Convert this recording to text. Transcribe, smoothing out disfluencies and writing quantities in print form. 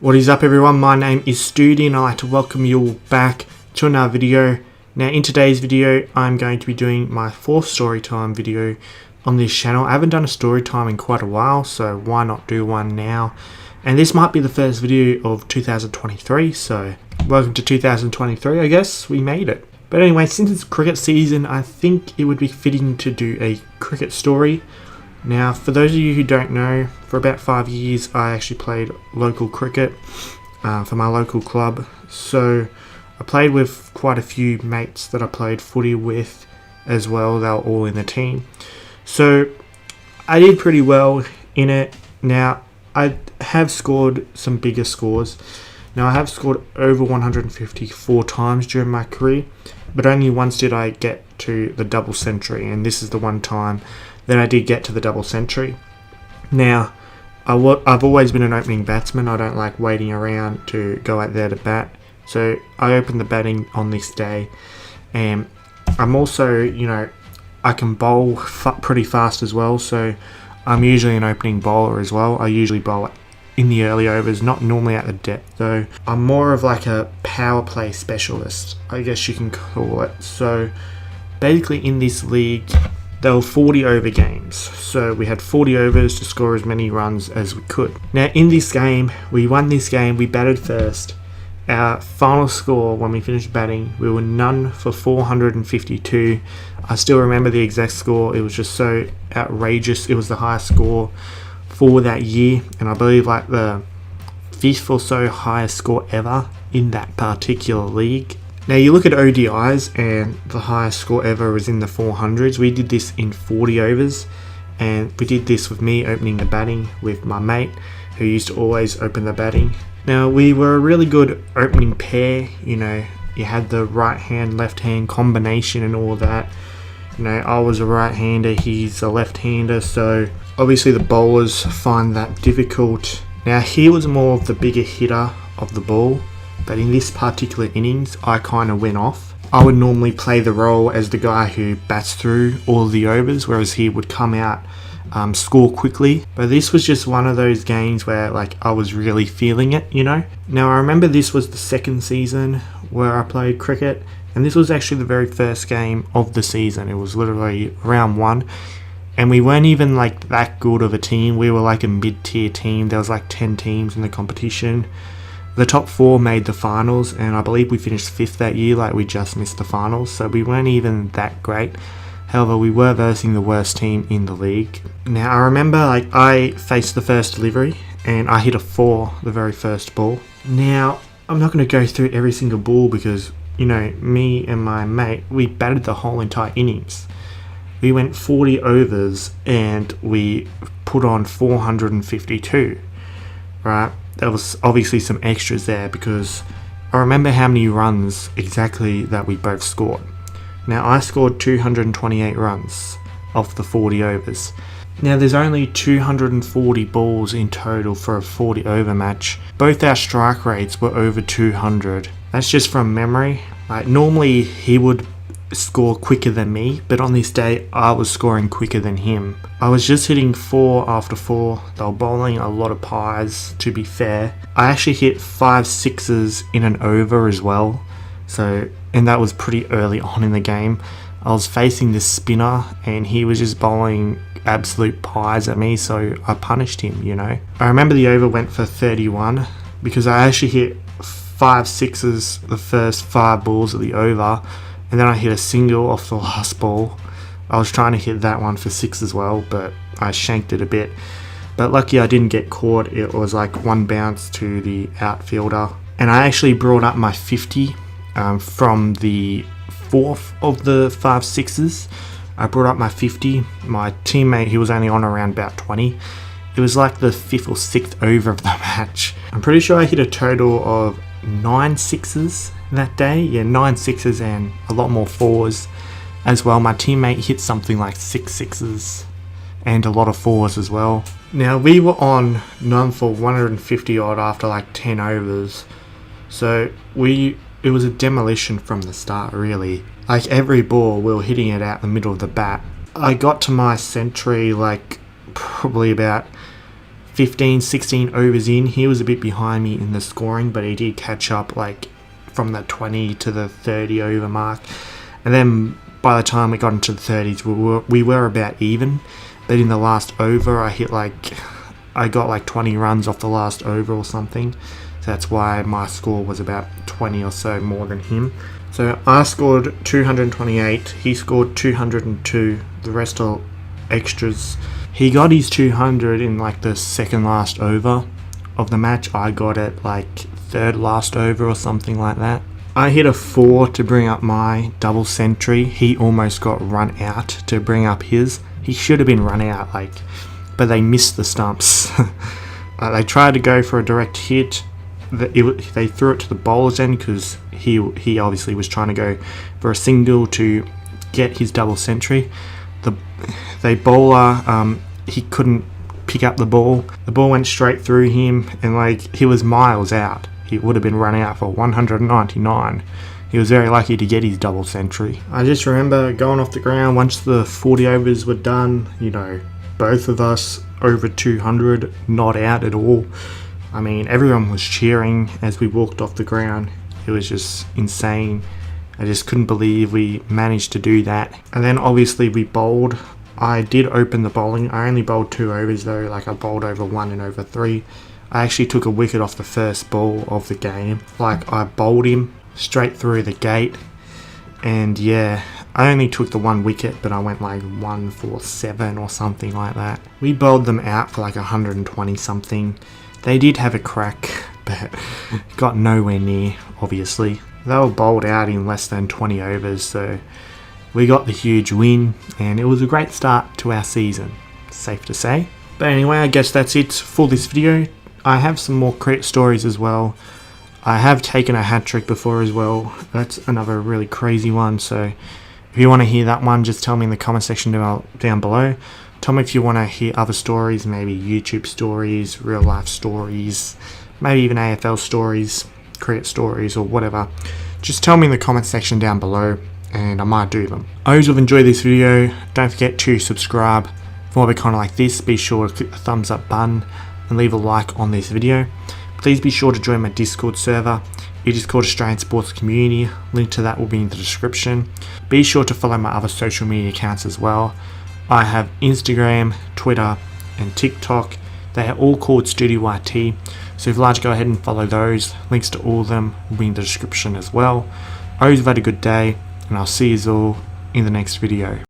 What is up everyone, my name is Stoody and I'd like to welcome you all back to another video. Now in today's video I'm going to be doing my fourth Storytime video on this channel. I haven't done a Storytime in quite a while, so why not do one now? And this might be the first video of 2023, so welcome to 2023, I guess. We made it. But anyway, since it's cricket season, I think it would be fitting to do a cricket story. Now, for those of you who don't know, for about 5 years I actually played local cricket for my local club. So I played with quite a few mates that I played footy with as well. They were all in the team. So I did pretty well in it. Now, I have scored some bigger scores. Now, I have scored over 154 times during my career, but only once did I get to the double century, and this is the one time that I did get to the double century. Now, I've always been an opening batsman. I don't like waiting around to go out there to bat. So I opened the batting on this day, and I'm also, I can bowl pretty fast as well. So I'm usually an opening bowler as well. I usually bowl in the early overs, not normally at the depth though. I'm more of like a power play specialist, I guess you can call it. So basically in this league, there were 40 over games, so we had 40 overs to score as many runs as we could. Now in this game, we won this game, we batted first. Our final score when we finished batting, we were none for 452. I still remember the exact score, it was just so outrageous. It was the highest score for that year, and I believe like the 5th or so highest score ever in that particular league. Now you look at ODIs and the highest score ever was in the 400s. We did this in 40 overs, and we did this with me opening the batting with my mate who used to always open the batting. Now we were a really good opening pair, you had the right hand left hand combination and all that. I was a right hander, he's a left hander, so obviously the bowlers find that difficult. Now he was more of the bigger hitter of the ball, but in this particular innings, I kind of went off. I would normally play the role as the guy who bats through all the overs, whereas he would come out, score quickly. But this was just one of those games where I was really feeling it, Now I remember this was the second season where I played cricket, and this was actually the very first game of the season. It was literally round 1. And we weren't even that good of a team. We were like a mid-tier team. There was 10 teams in the competition. The top 4 made the finals, and I believe we finished 5th that year, we just missed the finals, so we weren't even that great. However, we were versing the worst team in the league. Now, I remember I faced the first delivery, and I hit a 4 the very first ball. Now, I'm not going to go through every single ball because, me and my mate, we batted the whole entire innings. We went 40 overs, and we put on 452, right? There was obviously some extras there because I remember how many runs exactly that we both scored. Now I scored 228 runs off the 40 overs. Now there's only 240 balls in total for a 40 over match. Both our strike rates were over 200. That's just from memory. Normally he would score quicker than me, but on this day I was scoring quicker than him. I was just hitting 4 after 4. They were bowling a lot of pies, to be fair. I actually hit 5 sixes in an over as well, and that was pretty early on in the game. I was facing this spinner and he was just bowling absolute pies at me, so I punished him, I remember the over went for 31 because I actually hit 5 sixes the first 5 balls of the over, and then I hit a single off the last ball. I was trying to hit that one for 6 as well, but I shanked it a bit. But lucky I didn't get caught. It was one bounce to the outfielder. And I actually brought up my 50 from the 4th of the 5 sixes. I brought up my 50. My teammate, he was only on around about 20. It was the 5th or 6th over of the match. I'm pretty sure I hit a total of 9 sixes that day. Yeah, 9 sixes and a lot more 4s as well. My teammate hit something like 6 sixes and a lot of 4s as well. Now we were on none for 150 odd after 10 overs, so it was a demolition from the start, really. Every ball we were hitting it out the middle of the bat. I got to my century probably about 15, 16 overs in, he was a bit behind me in the scoring, but he did catch up like from the 20 to the 30 over mark. And then by the time we got into the 30s, we were about even. But in the last over, I got like 20 runs off the last over or something. So that's why my score was about 20 or so more than him. So I scored 228, he scored 202, the rest are extras. He got his 200 in like the second last over of the match. I got it like third last over or something like that. I hit a 4 to bring up my double century. He almost got run out to bring up his. He should have been run out, but they missed the stumps. They tried to go for a direct hit. They threw it to the bowler's end because he obviously was trying to go for a single to get his double century. The bowler, he couldn't pick up the ball. The ball went straight through him, and he was miles out. He would have been run out for 199. He was very lucky to get his double century. I just remember going off the ground once the 40 overs were done, both of us over 200, not out at all. I mean, everyone was cheering as we walked off the ground. It was just insane. I just couldn't believe we managed to do that. And then obviously we bowled. I did open the bowling. I only bowled 2 overs though, I bowled over 1 and over 3. I actually took a wicket off the first ball of the game. I bowled him straight through the gate. And yeah, I only took the 1 wicket, but I went 1 for 7 or something like that. We bowled them out for 120 something. They did have a crack, but got nowhere near, obviously. They were bowled out in less than 20 overs, so we got the huge win, and it was a great start to our season, safe to say. But anyway, I guess that's it for this video. I have some more cricket stories as well. I have taken a hat-trick before as well. That's another really crazy one, so if you want to hear that one, just tell me in the comment section down below. Tell me if you want to hear other stories, maybe YouTube stories, real life stories, maybe even AFL stories, cricket stories, or whatever. Just tell me in the comment section down below, and I might do them. I hope you've enjoyed this video. Don't forget to subscribe for more content like this. Be sure to click the thumbs up button and leave a like on this video. Please be sure to join my Discord server. It is called Australian Sports Community. Link to that will be in the description. Be sure to follow my other social media accounts as well. I have Instagram, Twitter, and TikTok. They are all called Stoody YT. So if you'd like to go ahead and follow those, links to all of them will be in the description as well. I hope you've had a good day, and I'll see you all in the next video.